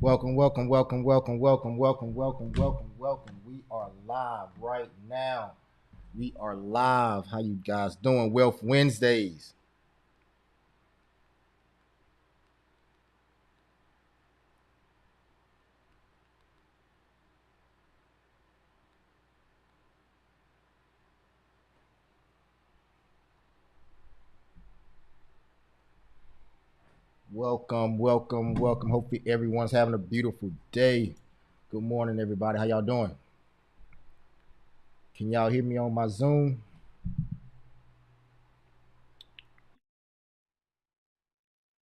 Welcome. We are live right now. We are live. How you guys doing? Wealth Wednesdays. Welcome. Hopefully everyone's having a beautiful day. Good morning, everybody. How y'all doing? Can y'all hear me on my Zoom?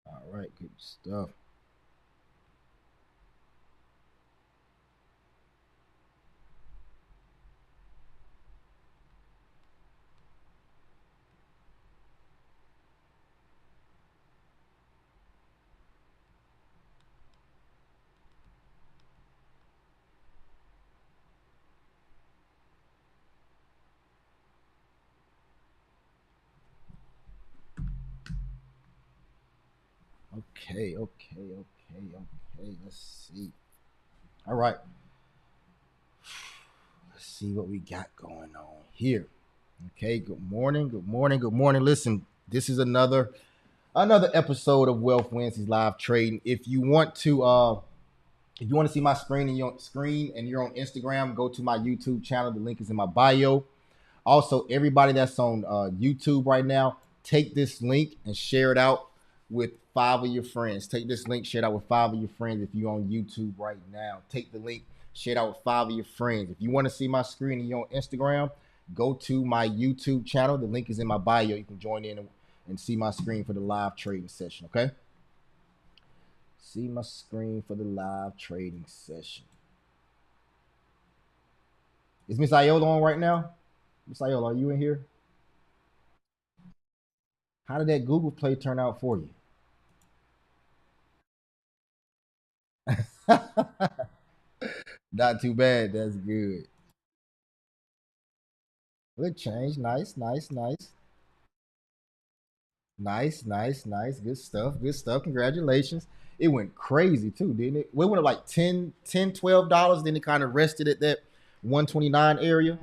All right, good stuff. Okay. Let's see. All right. Let's see what we got going on here. Okay, good morning. Listen, this is another episode of Wealth Wednesdays live trading. If you want to see my screen and you're on Instagram, go to my YouTube channel. The link is in my bio. Also, everybody that's on YouTube right now, take this link and share it out with five of your friends. Take this link, share it out with five of your friends. If you're on YouTube right now, take the link, share it out with five of your friends. If you want to see my screen and you're on Instagram, go to my YouTube channel. The link is in my bio. You can join in and see my screen for the live trading session. Okay. See my screen for the live trading session. Is Miss Iola on right now? Miss Iola, are you in here? How did that Google Play turn out for you? Not too bad. That's good. Good change. Nice. Good stuff. Congratulations. It went crazy too, didn't it? We went up like 10, $12. Then it kind of rested at that 129 area.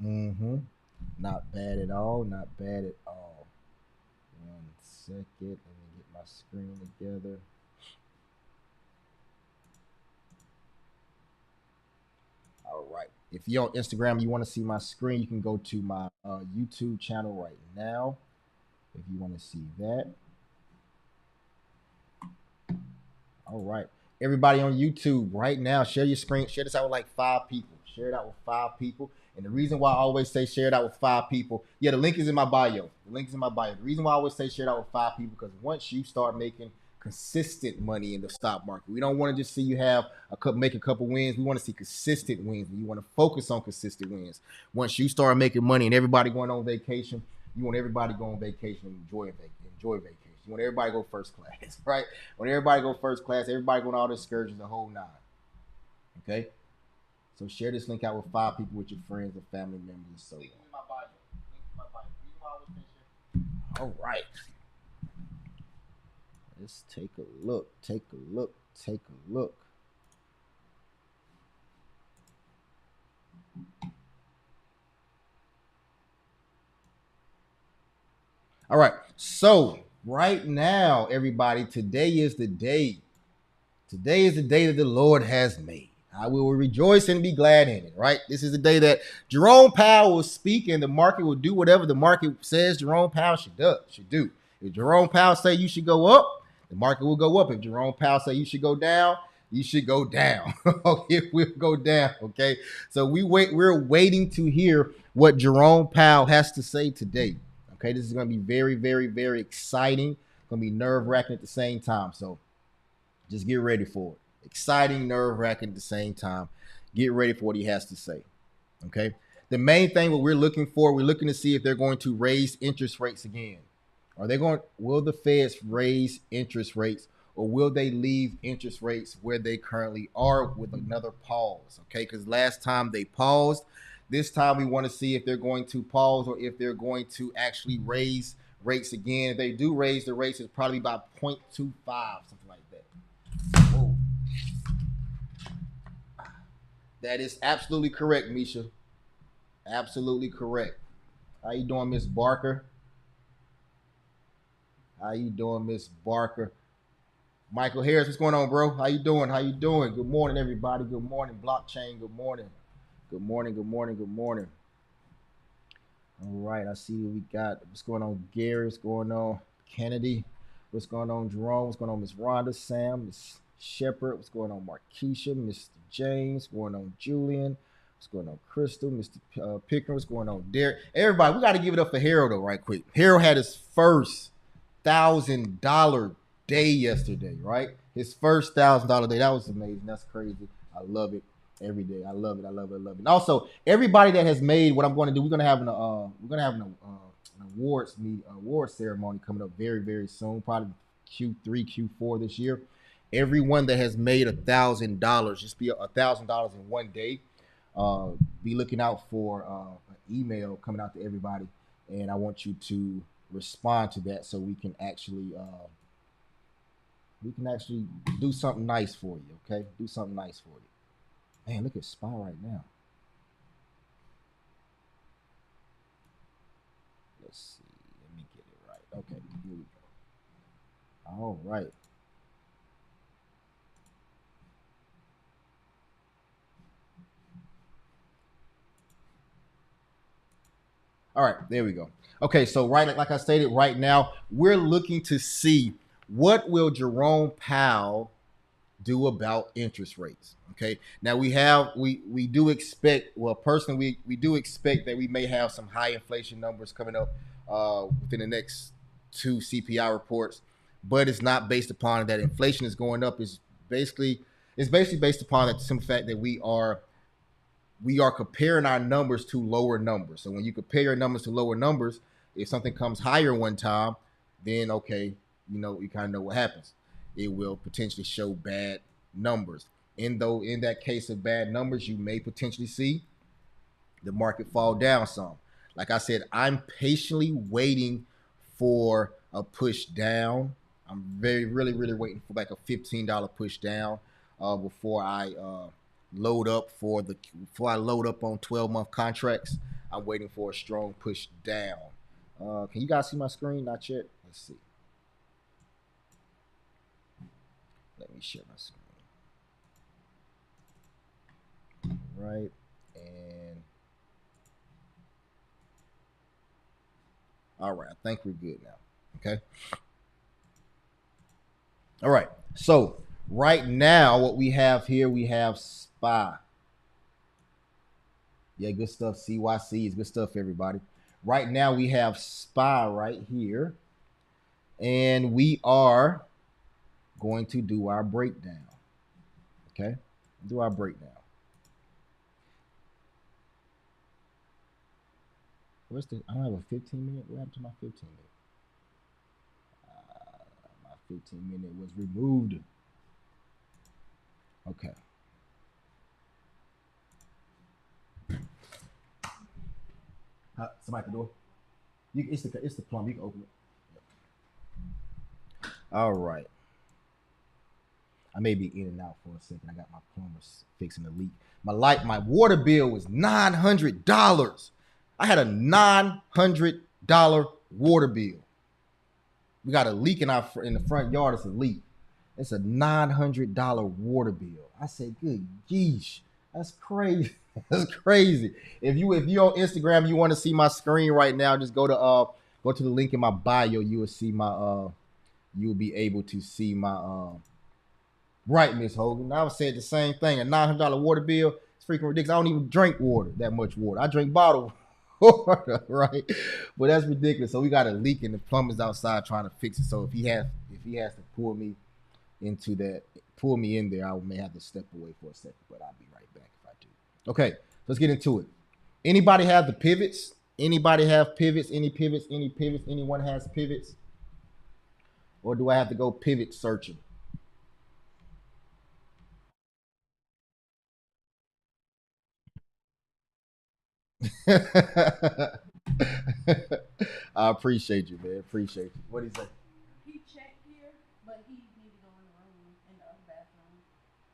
Mm-hmm. Not bad at all. Not bad at all. 1 second. Let me get my screen together. All right. If you're on Instagram, you want to see my screen, you can go to my YouTube channel right now. If you want to see that. All right. Everybody on YouTube right now, share your screen. Share this out with like five people. Share it out with five people. And the reason why I always say share it out with five people, yeah, the link is in my bio. The link is in my bio. The reason why I always say share it out with five people, because once you start making consistent money in the stock market, we don't want to just see you have make a couple wins. We want to see consistent wins. You want to focus on consistent wins. Once you start making money and everybody going on vacation, you want everybody to go on vacation and enjoy vacation. You want everybody to go first class, right? When everybody go first class, everybody going on all the excursions, the whole nine. Okay? So share this link out with five people, with your friends and family members and so on. All right. Let's take a look. All right. So right now, everybody, today is the day. Today is the day that the Lord has made. I will rejoice and be glad in it, right? This is the day that Jerome Powell will speak and the market will do whatever the market says Jerome Powell should do. If Jerome Powell say you should go up, the market will go up. If Jerome Powell say you should go down, you should go down. It will go down. Okay. So we're waiting to hear what Jerome Powell has to say today. Okay, this is going to be very exciting. It's going to be nerve-wracking at the same time. So just get ready for it. Exciting, nerve-wracking at the same time. Get ready for what he has to say. Okay. The main thing what we're looking to see if they're going to raise interest rates again. Will the Feds raise interest rates, or will they leave interest rates where they currently are with another pause? Okay, because last time they paused. This time we want to see if they're going to pause or if they're going to actually raise rates again. If they do raise the rates, it's probably about 0.25, something like that. Whoa. That is absolutely correct, Misha. Absolutely correct. How you doing, Miss Barker? How you doing, Miss Barker? Michael Harris, what's going on, bro? How you doing? How you doing? Good morning, everybody. Good morning, blockchain. Good morning. Good morning. Good morning. Good morning. All right, I see what we got. What's going on, Gary? What's going on, Kennedy? What's going on, Jerome? What's going on, Miss Rhonda, Sam, Miss Shepherd? What's going on, Markeisha, Mr. James? What's going on, Julian? What's going on, Crystal, Mr. Pickering? What's going on, Derek? Everybody, we got to give it up for Harold, though, right quick. Harold had his first $1,000 day yesterday, right? His first $1,000 day. That was amazing. That's crazy. I love it every day. I love it. I love it. I love it. And also, everybody that has made what I'm going to do, we're going to have an award ceremony coming up very, very soon, probably Q3, Q4 this year. Everyone that has made $1,000, just be $1,000 in one day, be looking out for an email coming out to everybody, and I want you to respond to that so we can actually do something nice for you. Okay, do something nice for you. Man, look at SPY right now. Let's see. Let me get it right. Okay, here we go. All right. All right, there we go. Okay, so right, like I stated, right now we're looking to see what will Jerome Powell do about interest rates. Okay. Now we do expect, well, personally, we do expect that we may have some high inflation numbers coming up within the next two CPI reports, but it's not based upon that inflation is going up. It's basically based upon the simple fact that we are comparing our numbers to lower numbers. So when you compare your numbers to lower numbers, if something comes higher one time, then okay, you kind of know what happens. It will potentially show bad numbers. In that case of bad numbers, you may potentially see the market fall down some. Like I said, I'm patiently waiting for a push down. I'm really, really waiting for like a $15 push down before I load up before I load up on 12-month contracts. I'm waiting for a strong push down. Can you guys see my screen? Not yet. Let's see. Let me share my screen. Right, and all right, I think we're good now. Okay. All right. So right now, what we have here, we have SPY. Yeah, good stuff. CYC is good stuff, everybody. Right now, we have SPY right here, and we are going to do our breakdown. Okay, do our breakdown. I don't have a 15-minute. What happened to my 15-minute? My 15-minute was removed. Okay. Somebody at the door. It's the plumb. You can open it. All right. I may be in and out for a second. I got my plumbers fixing the leak. My water bill was $900. I had a $900 water bill. We got a leak in the front yard. It's a leak. It's a $900 water bill. I said, good geesh, that's crazy. That's crazy. If you're on Instagram, you want to see my screen right now, just go to the link in my bio. You will see you'll be able to see my right, Miss Hogan. I was saying the same thing. A $900 water bill. It's freaking ridiculous. I don't even drink water, that much water. I drink bottled water, right? But that's ridiculous. So we got a leak and the plumber's outside trying to fix it. So if he has to pull me in there, I may have to step away for a second, but I'll be right back if I do. Okay, let's get into it. Anybody have the pivots? Anybody have pivots? Any pivots? Any pivots? Anyone has pivots? Or do I have to go pivot searching? I appreciate you, man. Appreciate you. What do you say? He checked here, but he need to go in the room in the other bathroom.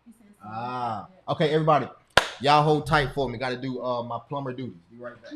He said Ah, okay, everybody. Y'all hold tight for me. Got to do my plumber duties. Be right back.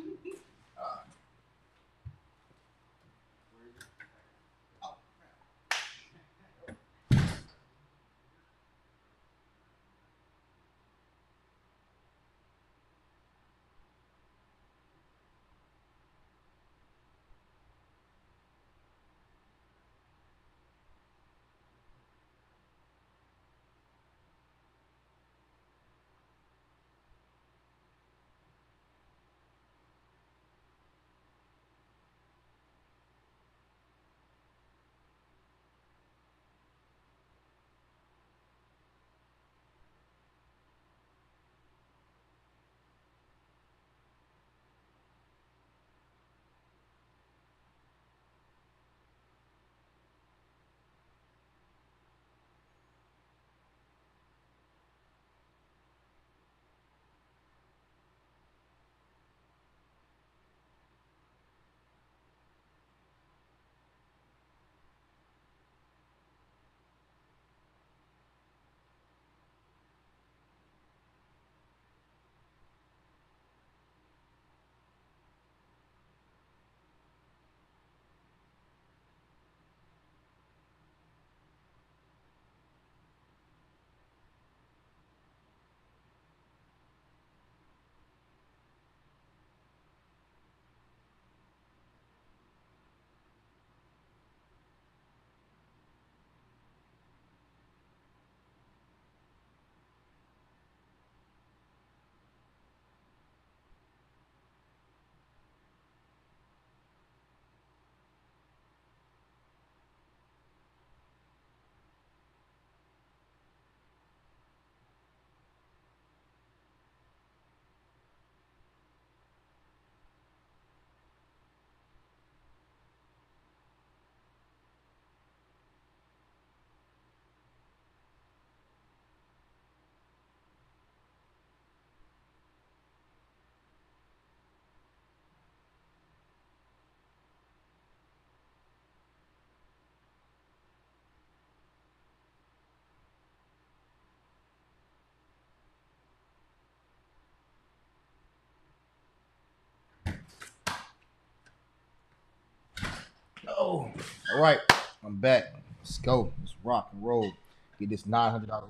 Oh, all right. I'm back. Let's go. Let's rock and roll. Get this $900.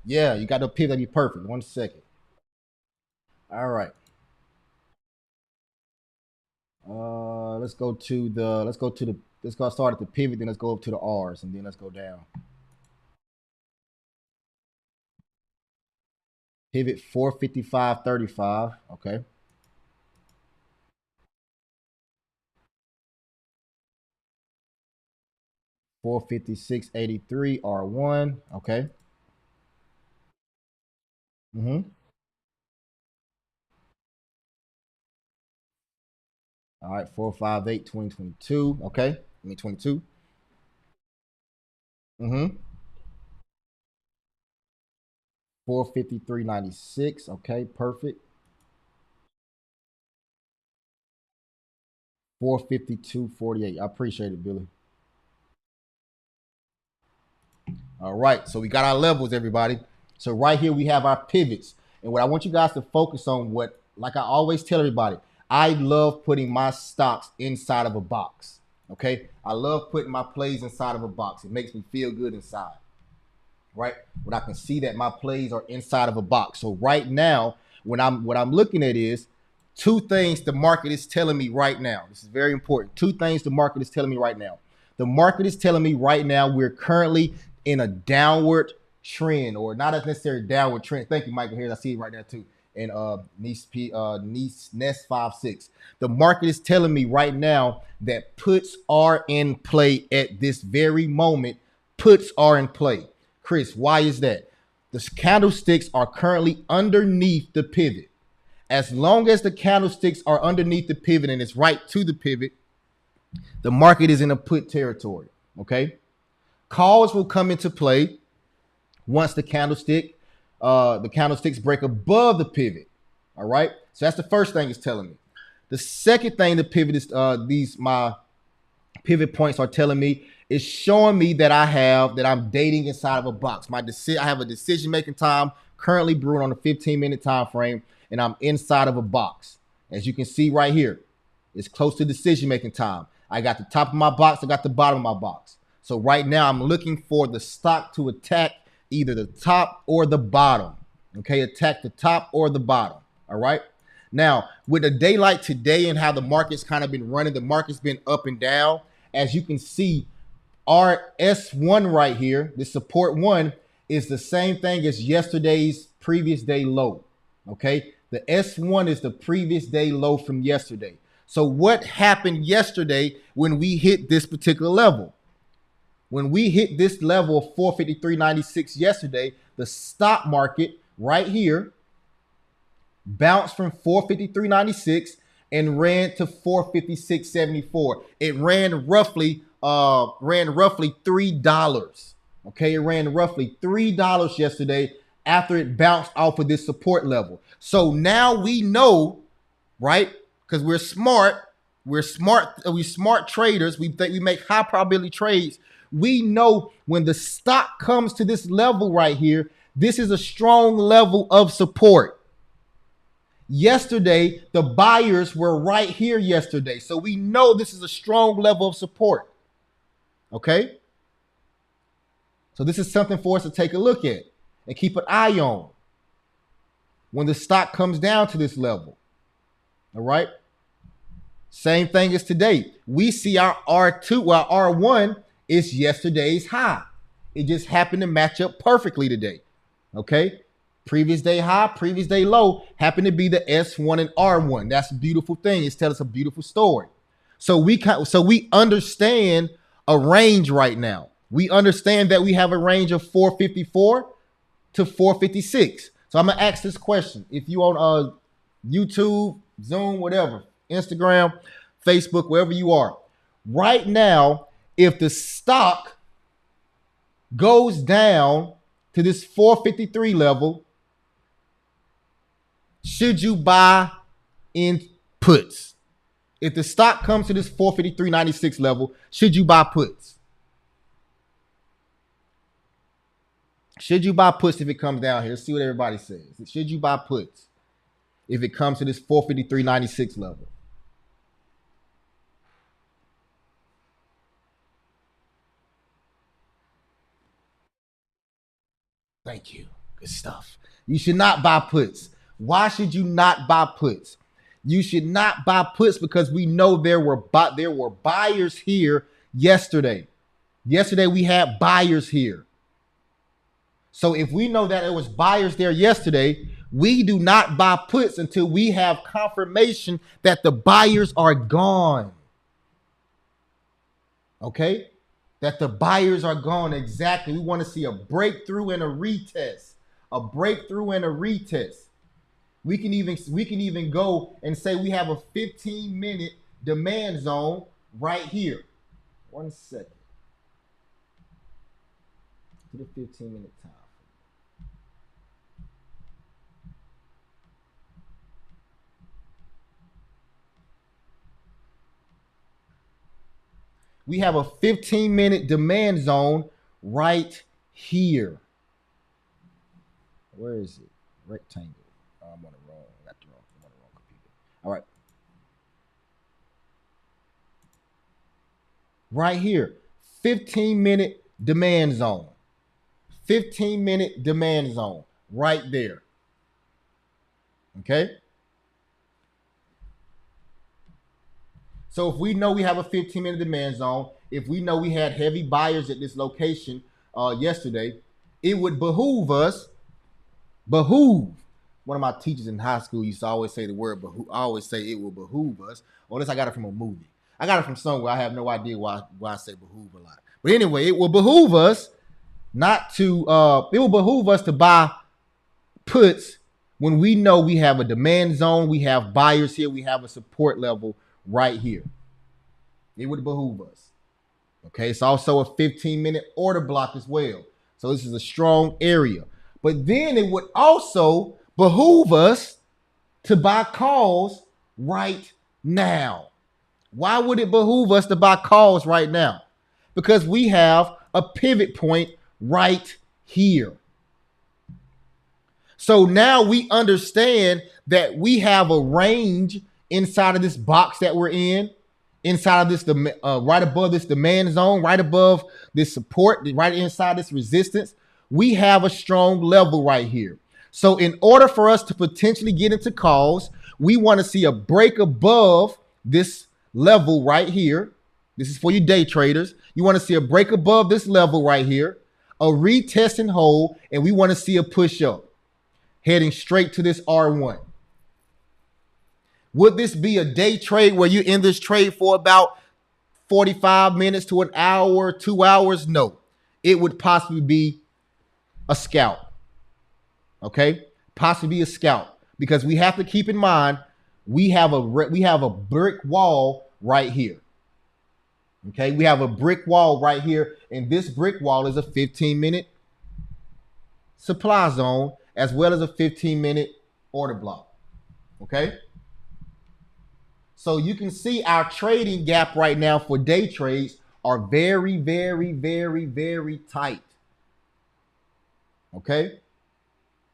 Yeah, you got to pivot. That'd be perfect. 1 second. All right. Let's go start at the pivot, then let's go up to the R's, and then let's go down. Pivot 455.35. Okay. 456.83 R1. Okay. Mm-hmm. All right. 458 2022. Okay. I mean 22. Mm-hmm. 453.96. Okay. Perfect. 452.48. I appreciate it, Billy. All right, so we got our levels, everybody. So right here we have our pivots. And what I want you guys to focus on, what, like I always tell everybody, I love putting my stocks inside of a box. Okay? I love putting my plays inside of a box. It makes me feel good inside. Right? When I can see that my plays are inside of a box. So right now, what I'm looking at is two things the market is telling me right now. This is very important. Two things the market is telling me right now. The market is telling me right now we're currently in a downward trend, or not a necessarily downward trend. Thank you, Michael. Here, I see it right there too. And Nest 5-6. The market is telling me right now that puts are in play at this very moment. Puts are in play. Chris, why is that? The candlesticks are currently underneath the pivot. As long as the candlesticks are underneath the pivot and it's right to the pivot, the market is in a put territory. Okay. Calls will come into play once the candlesticks break above the pivot. All right. So that's the first thing it's telling me. The second thing the pivot is these my pivot points are telling me is showing me that I'm dating inside of a box. I have a decision making time currently brewing on a 15-minute time frame, and I'm inside of a box. As you can see right here, it's close to decision making time. I got the top of my box, I got the bottom of my box. So right now I'm looking for the stock to attack either the top or the bottom. Okay, attack the top or the bottom. All right. Now, with a day like today and how the market's kind of been running, the market's been up and down. As you can see, our S1 right here, the support one, is the same thing as yesterday's previous day low. Okay, the S1 is the previous day low from yesterday. So what happened yesterday when we hit this particular level? When we hit this level of 453.96 yesterday, the stock market right here bounced from 453.96 and ran to 456.74. It ran roughly $3. Okay, it ran roughly $3 yesterday after it bounced off of this support level. So now we know, right? Because we're smart traders. We think we make high probability trades. We know when the stock comes to this level right here, this is a strong level of support. Yesterday, the buyers were right here yesterday. So we know this is a strong level of support. Okay? So this is something for us to take a look at and keep an eye on when the stock comes down to this level. All right? Same thing as today. We see our R2, well, R1 is yesterday's high. It just happened to match up perfectly today. Okay? Previous day high, previous day low happened to be the S1 and R1. That's a beautiful thing. It's telling us a beautiful story. So we understand a range right now. We understand that we have a range of 454 to 456. So I'm gonna ask this question. If you on YouTube, Zoom, whatever, Instagram, Facebook, wherever you are, right now, if the stock goes down to this 453 level, should you buy in puts? If the stock comes to this 453.96 level, should you buy puts? Should you buy puts if it comes down here? Let's see what everybody says. Should you buy puts if it comes to this 453.96 level? Thank you. Good stuff. You should not buy puts. Why should you not buy puts? You should not buy puts because we know there were buyers here yesterday. Yesterday we had buyers here. So if we know that it was buyers there yesterday, we do not buy puts until we have confirmation that the buyers are gone. Okay? That the buyers are gone. Exactly. We want to see a breakthrough and a retest. A breakthrough and a retest. We can even go and say we have a 15-minute demand zone right here. 1 second. To the 15-minute time. We have a 15-minute demand zone right here. Where is it? Rectangle. Oh, I'm on the wrong. I'm on the wrong computer. All right. Right here. 15-minute demand zone. 15-minute demand zone. Right there. Okay. So if we know we have a 15-minute demand zone, if we know we had heavy buyers at this location yesterday, it would behoove. One of my teachers in high school used to always say the word behoove. I always say it will behoove us. Unless I got it from a movie. I got it from somewhere. I have no idea why I say behoove a lot. But anyway, it will behoove us it will behoove us to buy puts when we know we have a demand zone, we have buyers here, we have a support level right here. It would behoove us. Okay, it's also a 15-minute order block as well. So this is a strong area. But then it would also behoove us to buy calls right now. Why would it behoove us to buy calls right now? Because we have a pivot point right here. So now we understand that we have a range inside of this box that we're in, inside of this, right above this demand zone, right above this support, right inside this resistance. We have a strong level right here. So in order for us to potentially get into calls, we want to see a break above this level right here. This is for you day traders. You want to see a break above this level right here, a retest and hold, and we want to see a push up heading straight to this R1. Would this be a day trade where you in this trade for about 45 minutes to an hour, 2 hours? No. It would possibly be a scalp. Okay? Possibly be a scalp. Because we have to keep in mind we have a brick wall right here. Okay? We have a brick wall right here, and this brick wall is a 15-minute supply zone as well as a 15-minute order block. Okay? So you can see our trading gap right now for day trades are very, very, very, very tight. Okay?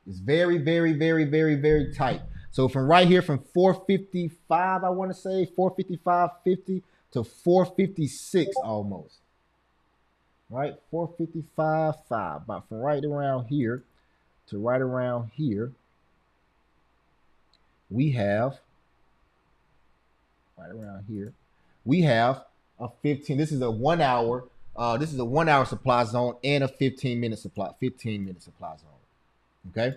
It's very, very, very, very, very tight. So from right here, from 455, I want to say 455.50 to 456 almost. Right? 455.5. About from right around here to right around here, we have right around here, we have a 15. This is a 1 hour. This is a 1 hour supply zone and a 15-minute supply, 15-minute supply zone. Okay.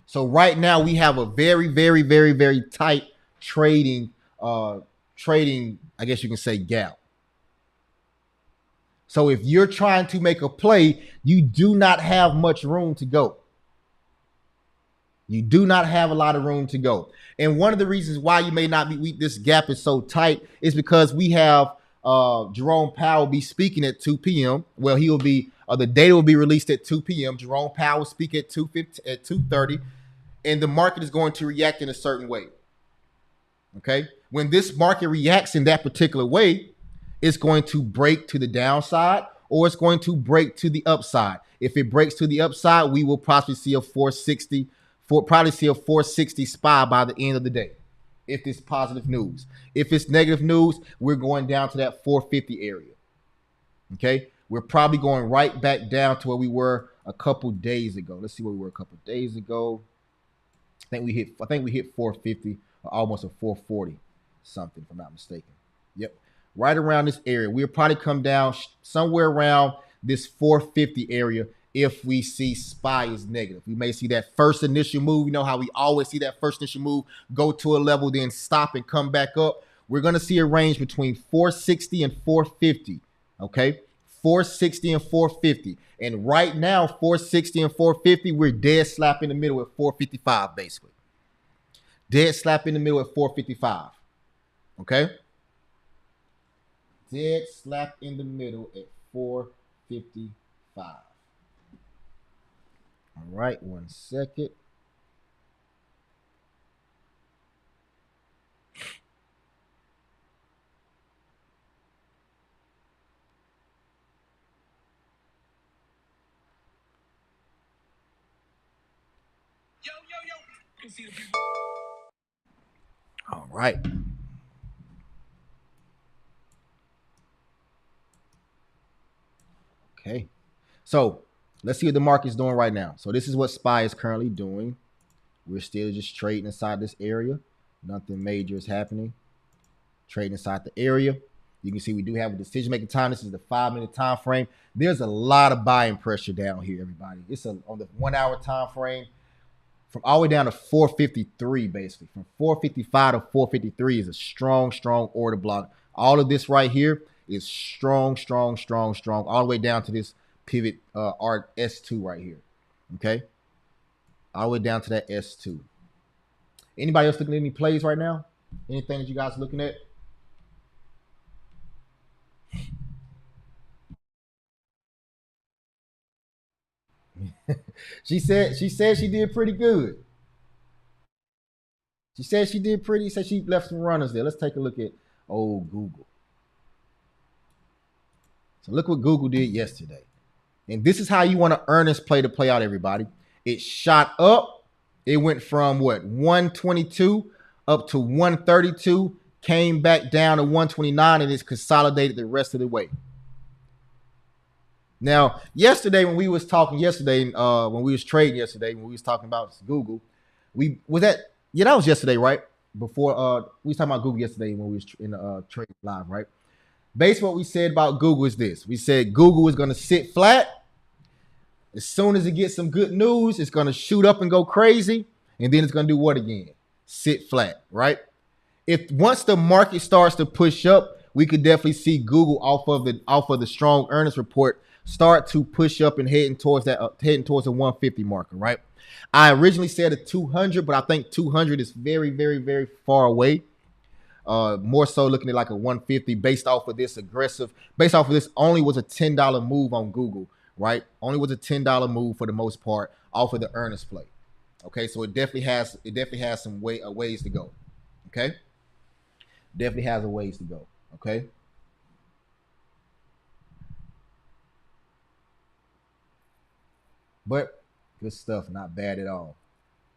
So right now we have a very, very, very, very tight trading, trading, I guess you can say gap. So if you're trying to make a play, you do not have much room to go. You do not have a lot of room to go. And one of the reasons why you may not be, this gap is so tight is because we have Jerome Powell be speaking at 2 p.m. Well, he will be, the data will be released at 2 p.m. Jerome Powell will speak at 2:30, and the market is going to react in a certain way. Okay. When this market reacts in that particular way, it's going to break to the downside or it's going to break to the upside. If it breaks to the upside, we will probably see a 460, probably see a 460 SPY by the end of the day. If it's positive news. If it's negative news, we're going down to that 450 area. Okay. We're probably going right back down to where we were a couple days ago. Let's see where we were a couple days ago. I think we hit 450 or almost a 440 something, if I'm not mistaken. Yep. Right around this area. We'll probably come down somewhere around this 450 area if we see SPY is negative. We may see that first initial move. You know how we always see that first initial move go to a level, then stop and come back up. We're going to see a range between 460 and 450. Okay. 460 and 450. And right now, 460 and 450, we're dead slap in the middle at 455, basically. Dead slap in the middle at 455. Okay? Dead slap in the middle at 455. All right, 1 second. All right. Okay. So let's see what the market's doing right now. So this is what SPY is currently doing. We're still just trading inside this area. Nothing major is happening. Trading inside the area. You can see we do have a decision-making time. This is the 5-minute time frame. There's a lot of buying pressure down here, everybody. It's on the 1 hour time frame. From all the way down to 453, basically. From 455 to 453 is a strong, strong order block. All of this right here is strong, strong, strong, strong, all the way down to this pivot S2 right here. Okay? All the way down to that S2. Anybody else looking at any plays right now? Anything that you guys are looking at? She said she did pretty good. She said she did pretty. Said she left some runners there. Let's take a look at old Google. So look what Google did yesterday. And this is how you want to earn this play to play out, everybody. It shot up. It went from what, 122 up to 132, came back down to 129, and it's consolidated the rest of the way. Now, yesterday when we was talking yesterday, when we was trading yesterday, when we was talking about Google, we was that yeah, that was yesterday, right? Before we was talking about Google yesterday when we was in the trading live, right? Basically, what we said about Google is this: we said Google is going to sit flat. As soon as it gets some good news, it's going to shoot up and go crazy, and then it's going to do what again? Sit flat, right? If once the market starts to push up, we could definitely see Google off of the strong earnings report start to push up and heading towards the 150 marker, right? I originally said a 200, but I think 200 is very, very, very far away. More so looking at like a 150 based off of this only was a $10 move on Google, right? Only was a $10 move for the most part off of the earnings play. Okay, so it definitely has some ways to go. Okay, definitely has a ways to go. Okay, but good stuff. Not bad at all.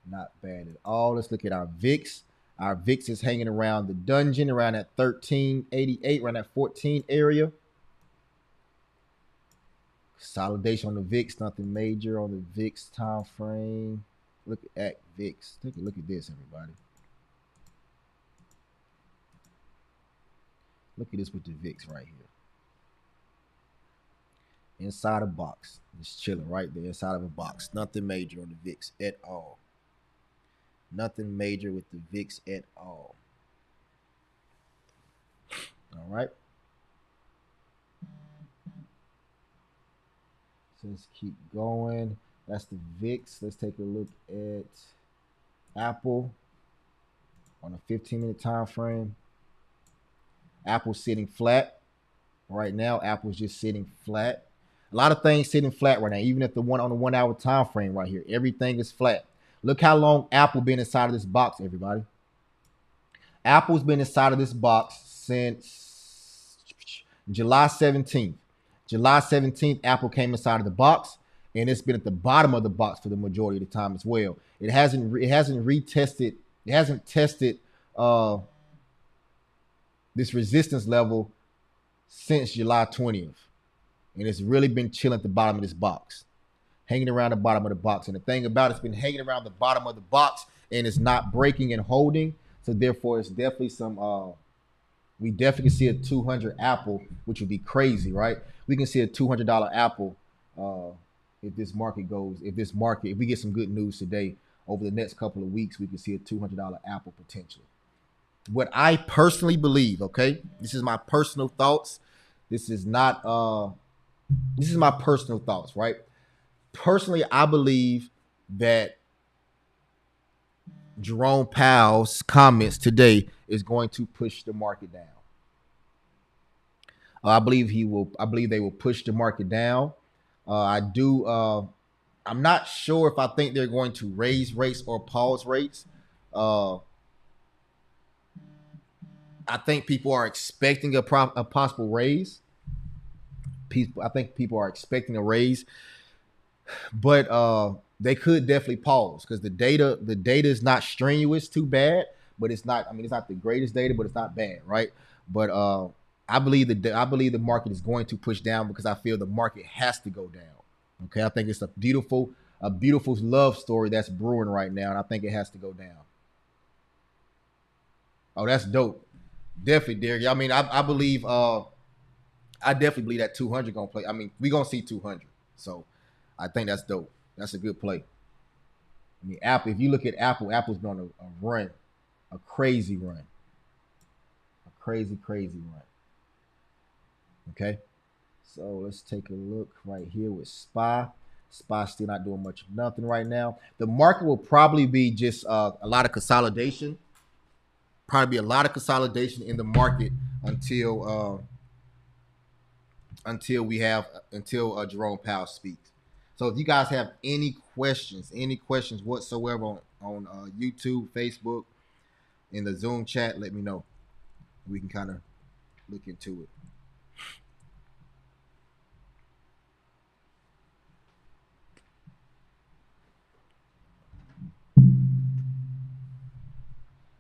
Not bad at all. Let's look at our VIX. Our VIX is hanging around the dungeon, around that 1388, around that 14 area. Consolidation on the VIX, nothing major on the VIX time frame. Look at VIX. Take a look at this, everybody. Look at this with the VIX right here. Inside a box. Just chilling right there inside of a box. Nothing major on the VIX at all. Nothing major with the VIX at all. All right. So let's keep going. That's the VIX. Let's take a look at Apple on a 15-minute time frame. Apple's sitting flat right now. Apple's just sitting flat. A lot of things sitting flat right now, even if the one on the 1 hour time frame right here, everything is flat. Look how long Apple been inside of this box, everybody. Apple's been inside of this box since July 17th. July 17th, Apple came inside of the box, and it's been at the bottom of the box for the majority of the time as well. It hasn't retested. It hasn't tested this resistance level since July 20th, and it's really been chilling at the bottom of this box, hanging around the bottom of the box. And the thing about it's been hanging around the bottom of the box, and it's not breaking and holding. So therefore, it's definitely some. We definitely see a 200 Apple, which would be crazy, right? We can see a $200 Apple if we get some good news today over the next couple of weeks, we can see a $200 Apple potentially. What I personally believe, okay, this is my personal thoughts. This is not. This is my personal thoughts, right? Personally, I believe that Jerome Powell's comments today is going to push the market down. I believe he will. I believe they will push the market down. I do. I'm not sure if I think they're going to raise rates or pause rates. Uh, I think people are expecting a possible raise. I think people are expecting a raise, but they could definitely pause because the data is not strenuous too bad, but it's not. I mean, it's not the greatest data, but it's not bad, right? But I believe the market is going to push down because I feel the market has to go down. Okay, I think it's a beautiful love story that's brewing right now, and I think it has to go down. Oh, that's dope. Definitely, Derek. I mean, I believe I definitely believe that 200 gonna play. I mean, we gonna see 200. So I think that's dope. That's a good play. I mean, Apple. If you look at Apple, Apple's been on a run, a crazy run, a crazy run. Okay. So let's take a look right here with SPY. SPY still not doing much of nothing right now. The market will probably be just a lot of consolidation. Probably be a lot of consolidation in the market until Jerome Powell speaks. So if you guys have any questions whatsoever on YouTube, Facebook, in the Zoom chat, let me know. We can kind of look into it.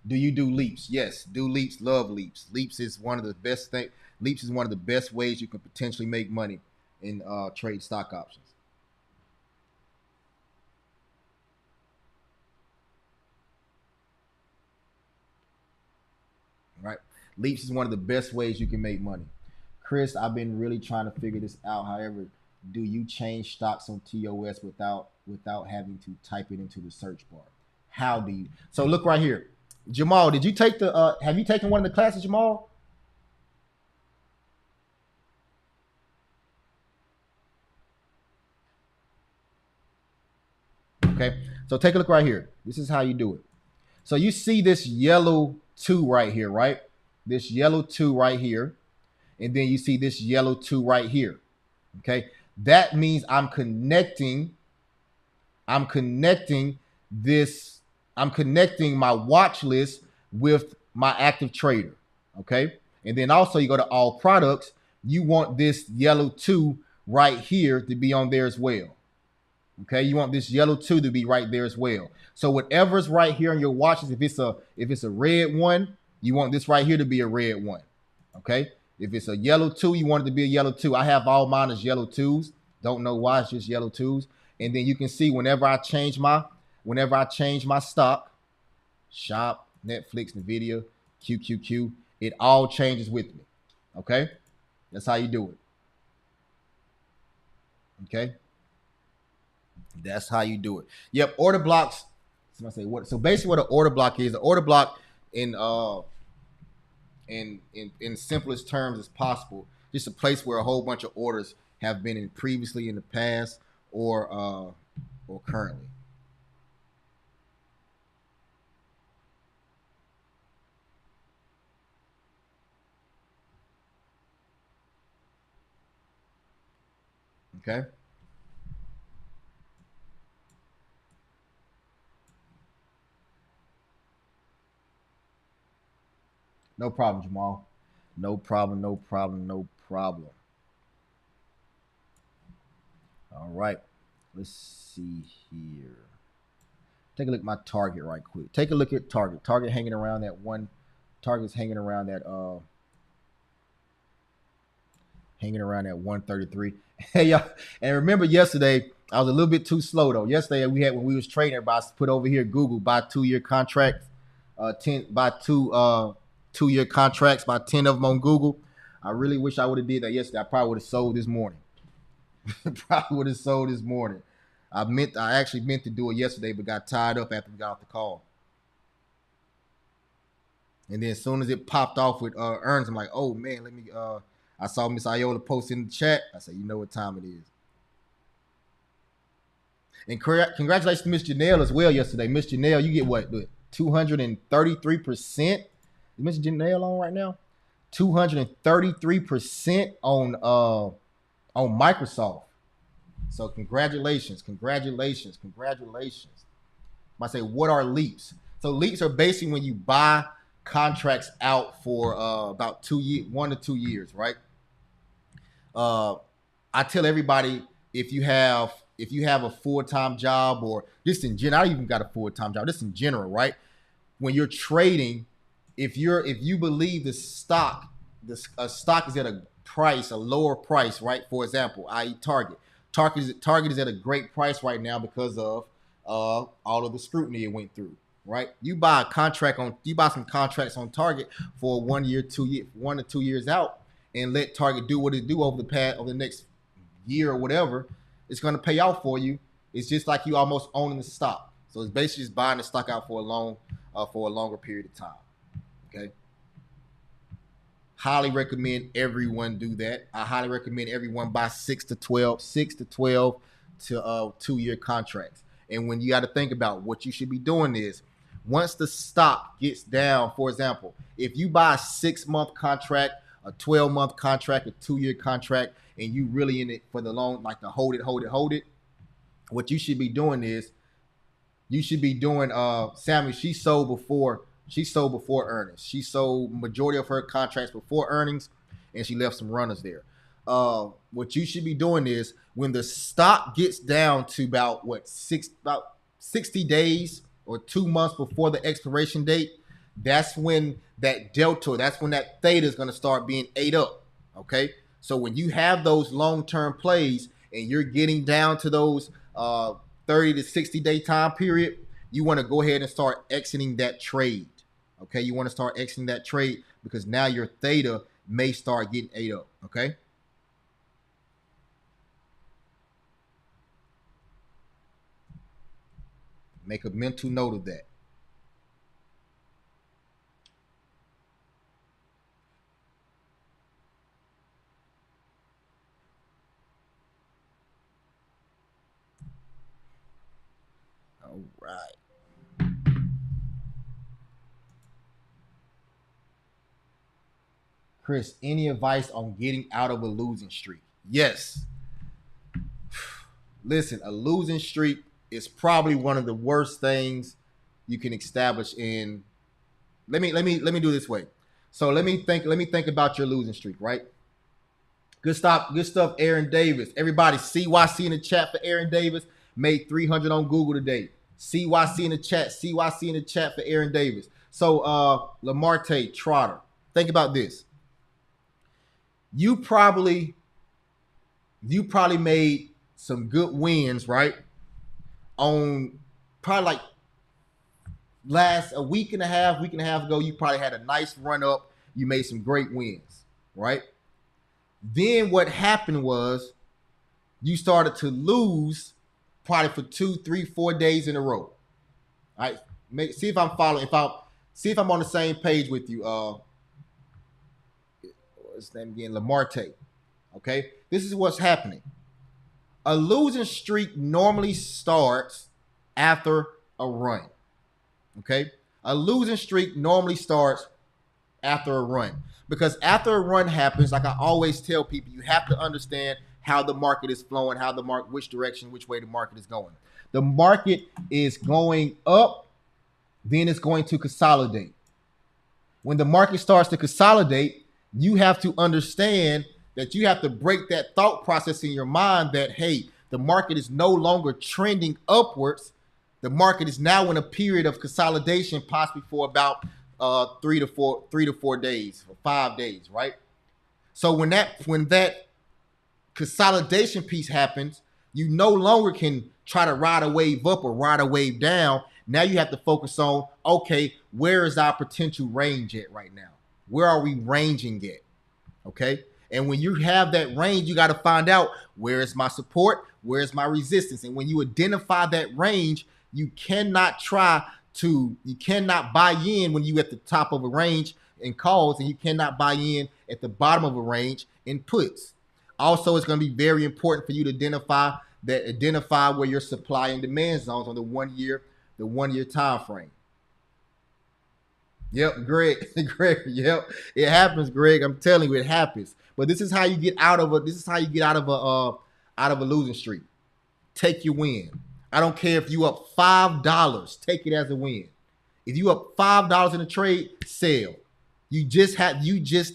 Do you do leaps? Yes, do leaps. Love leaps. Leaps is one of the best thing. Leaps is one of the best ways you can potentially make money in trade stock options. Right? Leaps is one of the best ways you can make money. Chris, I've been really trying to figure this out. However, do you change stocks on TOS without having to type it into the search bar? How do you? So look right here. Jamal, did you take the have you taken one of the classes, Jamal? Okay. So take a look right here. This is how you do it. So you see this yellow 2 right here, right? This yellow 2 right here. And then you see this yellow 2 right here. Okay. That means I'm connecting this, I'm connecting my watch list with my active trader. Okay. And then also you go to all products. You want this yellow 2 right here to be on there as well. Okay, you want this yellow 2 to be right there as well. So whatever's right here on your watches, if it's a red one, you want this right here to be a red one. Okay. If it's a yellow 2, you want it to be a yellow 2. I have all mine as yellow 2s. Don't know why, it's just yellow 2s. And then you can see whenever I change my stock, shop, Netflix, Nvidia, QQQ, it all changes with me. Okay? That's how you do it. Okay? That's how you do it. Yep, order blocks. Somebody say what? So basically, what an order block is, the order block in in simplest terms as possible, just a place where a whole bunch of orders have been in previously in the past or currently. Okay. No problem, Jamal. No problem. No problem. No problem. All right. Let's see here. Take a look at my target right quick. Take a look at target. Target hanging around that one. Target's hanging around that 133. Hey y'all, and remember yesterday I was a little bit too slow though. Yesterday we had when we was trading, everybody put over here Google buy 2 year contracts, 10 buy 2 year contracts, buy 10 of them on Google. I really wish I would have did that yesterday. I probably would have sold this morning. Probably would have sold this morning. I actually meant to do it yesterday, but got tied up after we got off the call. And then as soon as it popped off with earns, I'm like, oh man, let me. I saw Miss Iola post in the chat. I said, you know what time it is. And congratulations to Miss Janelle as well yesterday. Miss Janelle, you get what? 233%. Is Miss Janelle on right now? 233% on Microsoft. So congratulations. I say, what are leaps? So leaps are basically when you buy contracts out for about 2 years, 1 to 2 years, right? I tell everybody if you have a full-time job or just in general, I even got a full-time job, just in general, right? When you're trading, if you believe a stock is at a lower price, right? For example, i.e. Target is at a great price right now because of all of the scrutiny it went through, right? You buy some contracts on Target for 1 year, 2 year, 1 to 2 years out, and let Target do what it do over the next year or whatever. It's going to pay off for you. It's just like you almost owning the stock. So it's basically just buying the stock out for a longer period of time. Okay. Highly recommend everyone do that. I highly recommend everyone buy 6 to 12 to 2 year contracts. And when you got to think about what you should be doing is once the stock gets down, for example, if you buy a 6 month contract, a 12 month contract, a 2 year contract, and you really in it for the long, like to hold it, what you should be doing is you should be doing Sammy, she sold before She sold before earnings. She sold majority of her contracts before earnings, and she left some runners there. What you should be doing is when the stock gets down to about 60 days or 2 months before the expiration date, that's when that delta, that's when that theta is going to start being ate up. Okay, so when you have those long-term plays and you're getting down to those 30 to 60-day time period, you want to go ahead and start exiting that trade. Okay, you want to start exiting that trade because now your theta may start getting ate up. Okay. Make a mental note of that. All right. Chris, any advice on getting out of a losing streak? Yes. Listen, a losing streak is probably one of the worst things you can establish in. Let me do this way. So let me think about your losing streak, right? Good stuff, Aaron Davis. Everybody, CYC in the chat for Aaron Davis. Made 300 on Google today. CYC in the chat. CYC in the chat for Aaron Davis. So Lamarte Trotter. Think about this. You probably made some good wins, right? On probably like last a week and a half ago, you probably had a nice run up. You made some great wins, right? Then what happened was you started to lose probably for 2, 3, 4 days in a row. All right. See if I'm following. See if I'm on the same page with you. What's his name again? Lamarte. Okay. This is what's happening. A losing streak normally starts after a run. Okay. A losing streak normally starts after a run. Because after a run happens, like I always tell people, you have to understand how the market is flowing, which direction, which way the market is going. The market is going up, then it's going to consolidate. When the market starts to consolidate, you have to understand that you have to break that thought process in your mind that, hey, the market is no longer trending upwards. The market is now in a period of consolidation, possibly for about 3 to 4 days, or 5 days, right? So when that consolidation piece happens, you no longer can try to ride a wave up or ride a wave down. Now you have to focus on, okay, where is our potential range at right now? Where are we ranging at? Okay. And when you have that range, you got to find out where is my support, where is my resistance. And when you identify that range, you cannot buy in when you at the top of a range in calls, and you cannot buy in at the bottom of a range in puts. Also, it's going to be very important for you to identify where your supply and demand zones on the 1 year time frame. Yep, Greg, Greg, yep, it happens, Greg. I'm telling you, it happens. But this is how you get out of a losing streak. Take your win. I don't care if you up $5, take it as a win. If you up $5 in a trade, sell. You just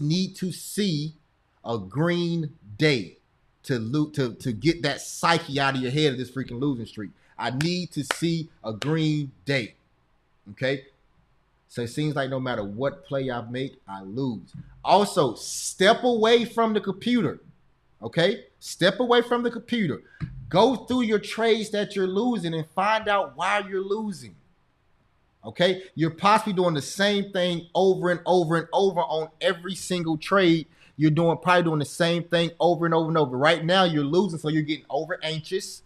need to see a green day to get that psyche out of your head of this freaking losing streak. I need to see a green day. Okay? So it seems like no matter what play I make, I lose. Also, step away from the computer. Okay? Step away from the computer. Go through your trades that you're losing and find out why you're losing. Okay? You're possibly doing the same thing over and over and over on every single trade. You're probably doing the same thing over and over and over. Right now, you're losing, so you're getting over anxious.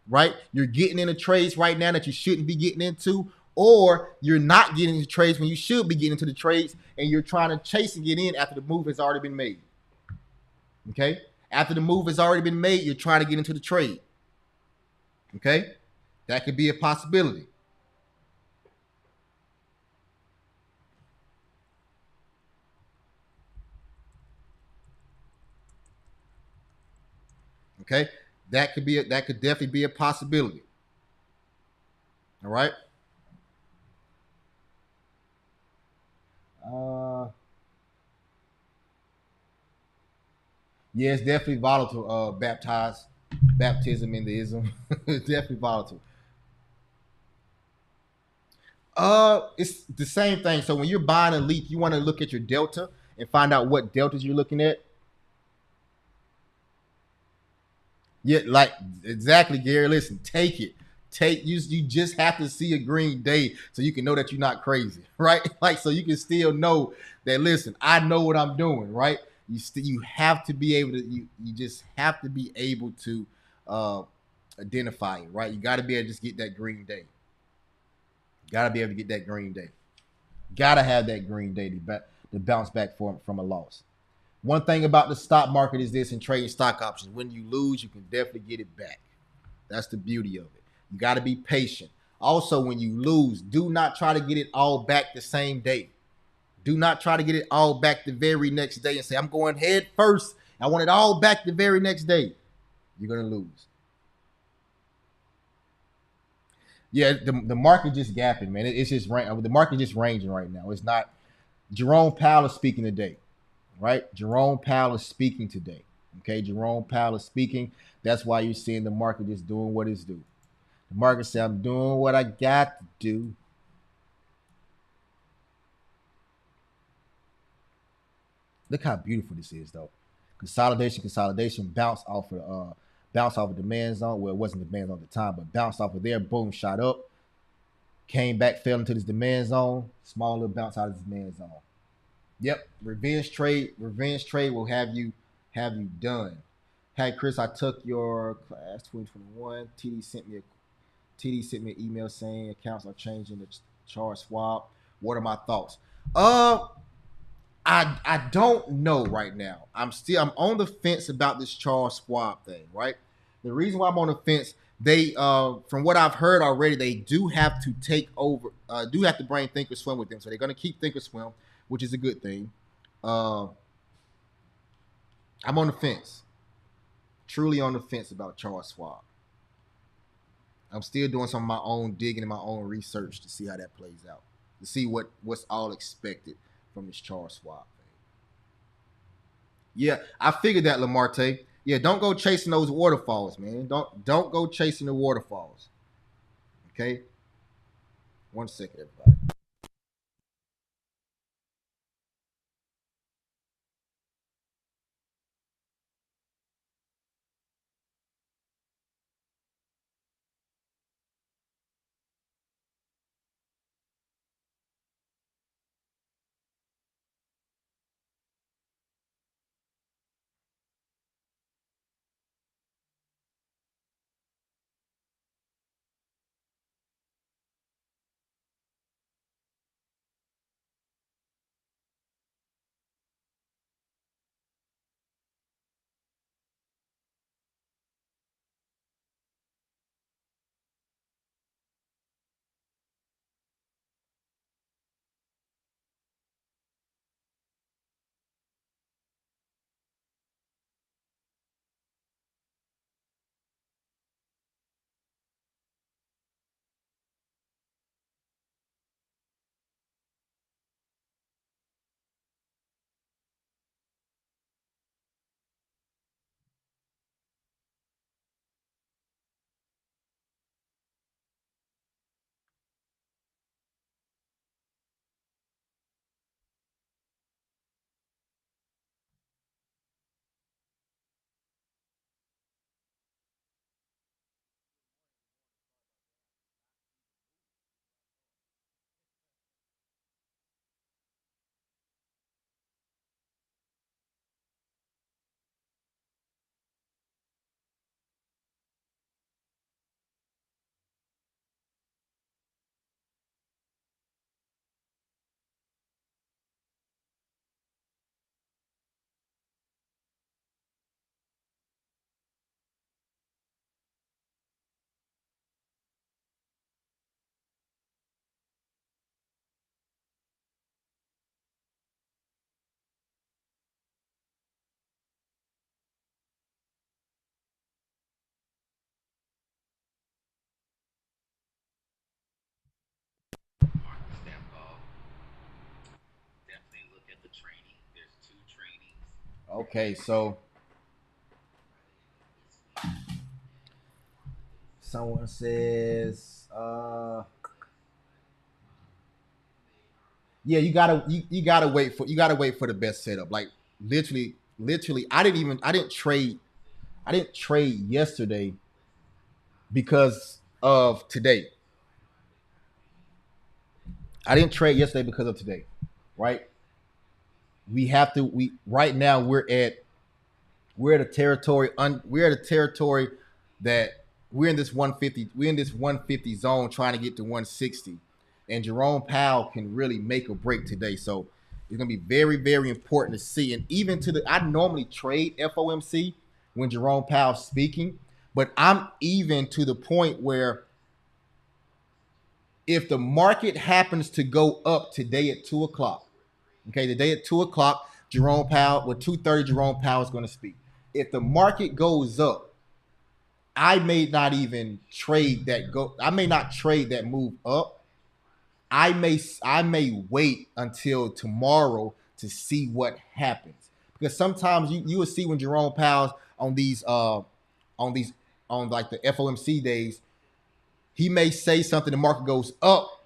Right? You're getting into trades right now that you shouldn't be getting into, or you're not getting into trades when you should be getting into the trades, and you're trying to chase and get in after the move has already been made. Okay? After the move has already been made, you're trying to get into the trade. Okay? That could be a possibility. Okay? That could definitely be a possibility. All right? Yeah, it's definitely volatile. Baptized, baptism in the ism. It's definitely volatile. It's the same thing. So when you're buying a leap, you want to look at your delta and find out what deltas you're looking at. Yeah, like exactly, Gary. Listen, take it. Take you just have to see a green day so you can know that you're not crazy, right? Like so you can still know that listen, I know what I'm doing, right? You have to be able to you just have to be able to uh identify it, right? You got to be able to just get that green day. Got to be able to get that green day. Got to have that green day to bounce back from a loss. One thing about the stock market is this in trading stock options. When you lose, you can definitely get it back. That's the beauty of it. You got to be patient. Also, when you lose, do not try to get it all back the same day. Do not try to get it all back the very next day and say, I'm going head first. I want it all back the very next day. You're going to lose. Yeah, the market just gapping, man. It's just the market just ranging right now. It's not. Jerome Powell is speaking today, right? Jerome Powell is speaking today. Okay, Jerome Powell is speaking. That's why you're seeing the market just doing what it's due. The market said, I'm doing what I got to do. Look how beautiful this is, though. Consolidation, bounce off of demand zone. Well, it wasn't demand zone at the time, but bounced off of there, boom, shot up, came back, fell into this demand zone, small little bounce out of this demand zone. Yep, revenge trade will have you done. Hey Chris, I took your class 2021. TD sent me an email saying accounts are changing the charge swap. What are my thoughts? Uh, I don't know right now. I'm on the fence about this Charles Schwab thing, right? The reason why I'm on the fence, they from what I've heard already, they do have to take over, do have to bring Thinkorswim with them. So they're gonna keep Thinkorswim, which is a good thing. Uh, I'm on the fence, truly on the fence about Charles Schwab. I'm still doing some of my own digging and my own research to see how that plays out, to see what's all expected from this Charles Schwab thing. Yeah, I figured that, Lamarte. Yeah, don't go chasing those waterfalls, man. Don't go chasing the waterfalls. Okay, 1 second, everybody. Okay, so Someone says, yeah, you gotta wait for the best setup. Like literally, I didn't trade yesterday because of today. I didn't trade yesterday because of today, right? We have to. We right now we're at a territory. We're at a territory that we're in this 150 zone trying to get to 160, and Jerome Powell can really make or break today. So it's gonna be very very important to see. And even to the I normally trade FOMC when Jerome Powell's speaking, but I'm even to the point where if the market happens to go up today at 2 o'clock, okay, today at 2 o'clock, Jerome Powell, with 2:30, Jerome Powell is going to speak. If the market goes up, I may not even trade that go. I may not trade that move up. I may wait until tomorrow to see what happens because sometimes you will see when Jerome Powell's on these on like the FOMC days, he may say something. The market goes up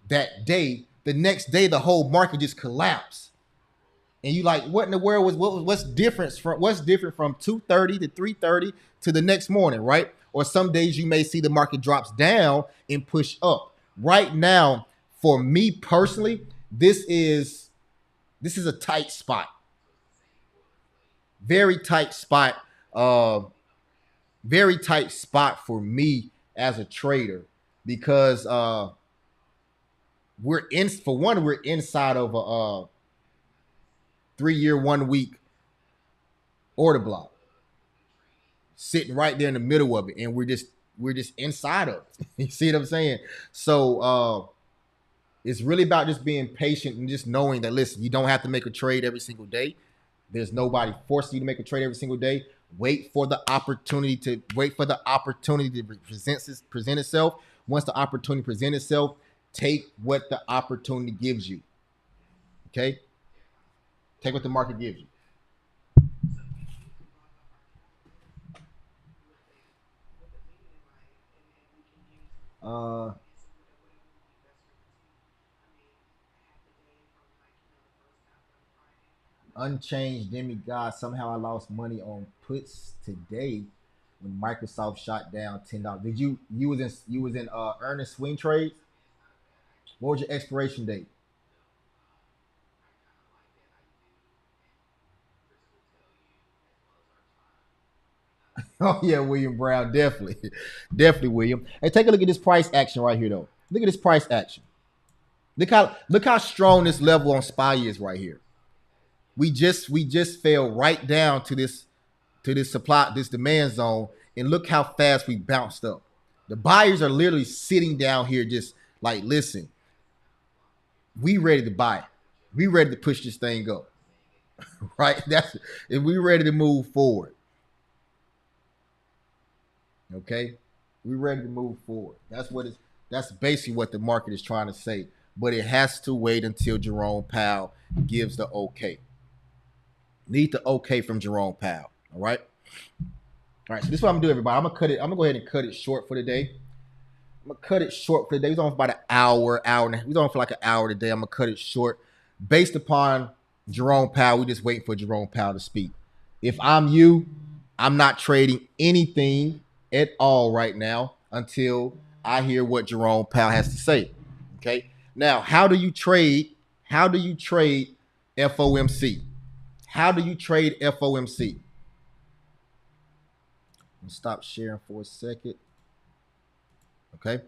that day. The next day, the whole market just collapsed. And you like, what in the world what's different from 2:30 to 3:30 to the next morning, right? Or some days you may see the market drops down and push up. Right now, for me personally, this is a tight spot, very tight spot, uh, very tight spot for me as a trader because we're inside of a 3 year 1 week order block, sitting right there in the middle of it, and we're just inside of it. You see what I'm saying? So it's really about just being patient and just knowing that listen, you don't have to make a trade every single day. There's nobody forcing you to make a trade every single day. Wait for the opportunity to present itself. Once the opportunity presents itself, take what the opportunity gives you. Okay? Take what the market gives you. Uh, Unchanged demigod. Somehow I lost money on puts today when Microsoft shot down $10. Did you was in earnest swing trades? What was your expiration date? Oh yeah, William Brown, definitely, definitely William. Hey, take a look at this price action right here though. Look at this price action. Look how strong this level on SPY is right here. We just fell right down to this supply this demand zone, and look how fast we bounced up. The buyers are literally sitting down here, just like, listen, we ready to buy. We ready to push this thing up, right? That's if we ready to move forward. Okay, we ready to move forward. That's basically what the market is trying to say. But it has to wait until Jerome Powell gives the okay. Need the okay from Jerome Powell. All right. All right. So this is what I'm gonna do, everybody. I'm gonna cut it. I'm gonna go ahead and cut it short for the day. I'm gonna cut it short for the day. We're on for about an hour and we're on for like an hour today. I'm gonna cut it short based upon Jerome Powell. We just waiting for Jerome Powell to speak. If I'm you, I'm not trading anything at all right now until I hear what Jerome Powell has to say. Okay. Now, how do you trade? How do you trade FOMC? How do you trade FOMC? Stop sharing for a second. Okay.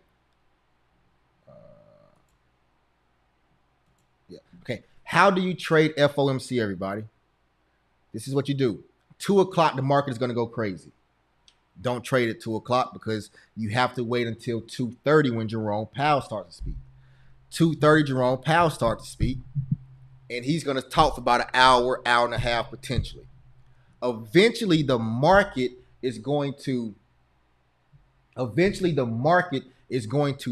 Yeah. Okay. How do you trade FOMC, everybody? This is what you do. 2 o'clock, the market is going to go crazy. Don't trade at 2 o'clock because you have to wait until 2:30 when Jerome Powell starts to speak. 2:30, Jerome Powell starts to speak, and he's going to talk for about an hour, hour and a half potentially. Eventually, the market is going to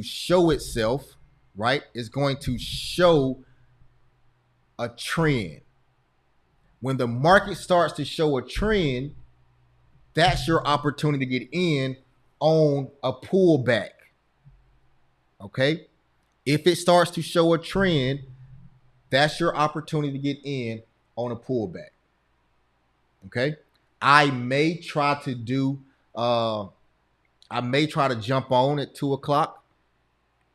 show itself, right? It's going to show a trend. When the market starts to show a trend, that's your opportunity to get in on a pullback. Okay. If it starts to show a trend, that's your opportunity to get in on a pullback. Okay. I may try to do I may try to jump on at 2 o'clock.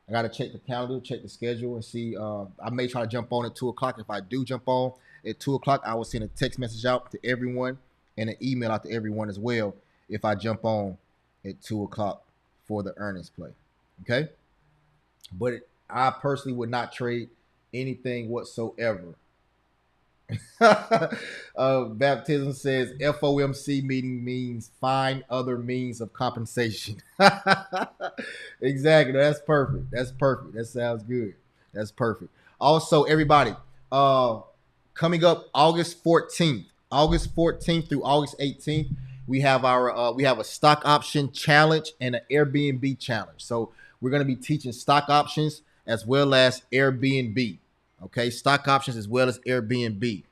I gotta check the calendar, check the schedule, and see. I may try to jump on at 2 o'clock. If I do jump on at 2 o'clock, I will send a text message out to everyone and an email out to everyone as well. If I jump on at 2 o'clock for the earnings play, okay. But I personally would not trade anything whatsoever. Baptism says FOMC meeting means find other means of compensation. Exactly. That's perfect. That's perfect. That sounds good. That's perfect. Also, everybody, uh, coming up August 14th through August 18th, we have a stock option challenge and an Airbnb challenge. So we're going to be teaching stock options as well as Airbnb. Okay, stock options as well as Airbnb.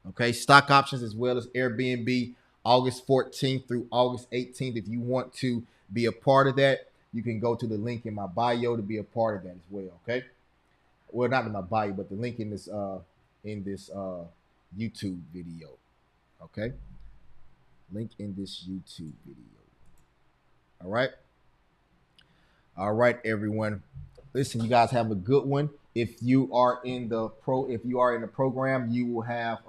Okay, stock options as well as Airbnb, August 14th through August 18th. If you want to be a part of that, you can go to the link in my bio to be a part of that as well. Okay, well, not in my bio, but the link in this YouTube video. Okay, link in this YouTube video. All right. All right, everyone. Listen, you guys have a good one. If you are in the program, you will have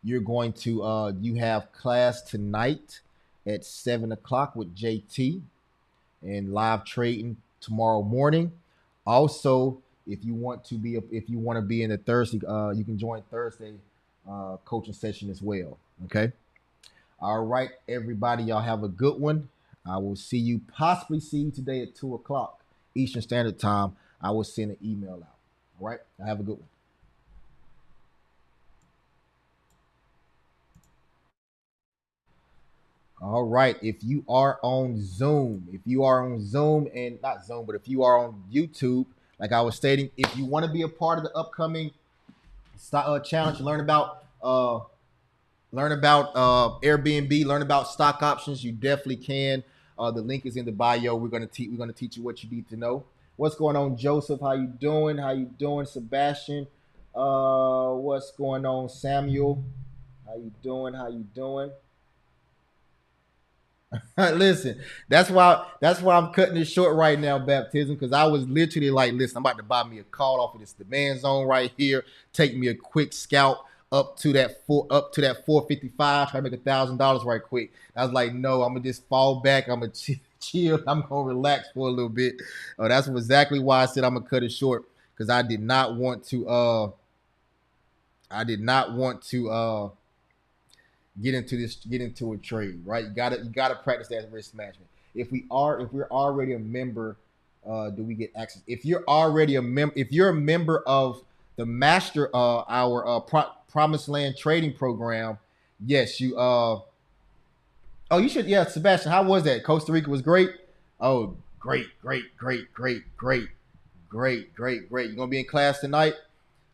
you're going to you have class tonight at 7 o'clock with JT and live trading tomorrow morning. Also, if you want to be in the Thursday, you can join Thursday coaching session as well. Okay. All right, everybody, y'all have a good one. I will possibly see you today at 2 o'clock Eastern Standard Time. I will send an email out. All right, have a good one. All right, if you are on Zoom and not Zoom, but if you are on YouTube, like I was stating, if you want to be a part of the upcoming challenge, learn about Airbnb, learn about stock options, you definitely can. The link is in the bio. We're gonna teach you what you need to know. What's going on, Joseph? How you doing? How you doing, Sebastian? What's going on, Samuel? How you doing? How you doing? Listen, that's why I'm cutting it short right now, baptism, because I was literally like, listen, I'm about to buy me a call off of this demand zone right here, take me a quick scout up to that 455, try to make $1,000 right quick. I was like, no, I'm gonna just fall back, I'm gonna chill, I'm gonna relax for a little bit. That's exactly why I said I'm gonna cut it short, because I did not want to get into a trade, right? You gotta practice that risk management. If we're already a member, do we get access? If you're a member of the master our promised land trading program, yes, oh, you should. Yeah, Sebastian, how was that? Costa Rica was great. Oh, great, great, great, great, great, great, great, great. You're gonna be in class tonight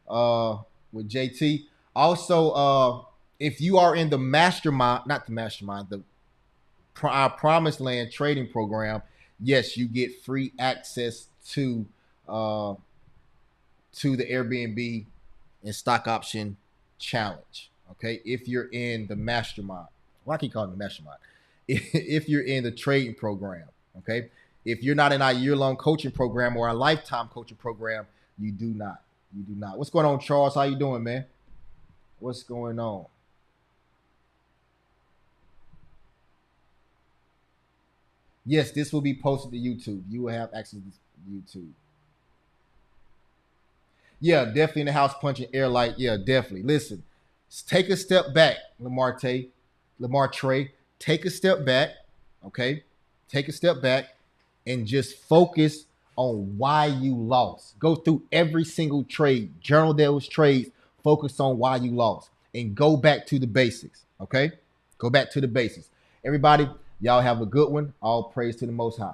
uh, with JT. Also, if you are in the mastermind, not the mastermind, our Promised Land trading program, yes, you get free access uh, to the Airbnb and stock option challenge. Okay, if you're in the mastermind, well, I keep calling it the mastermind. If you're in the trading program, okay. If you're not in our year-long coaching program or our lifetime coaching program, you do not. You do not. What's going on, Charles? How you doing, man? What's going on? Yes, this will be posted to YouTube. You will have access to YouTube. Yeah, definitely in the house punching air like, yeah, definitely. Listen, take a step back, Lamar Trey. Take a step back, okay? Take a step back and just focus on why you lost. Go through every single trade, journal those trades, focus on why you lost, and go back to the basics, okay? Go back to the basics. Everybody, y'all have a good one. All praise to the Most High.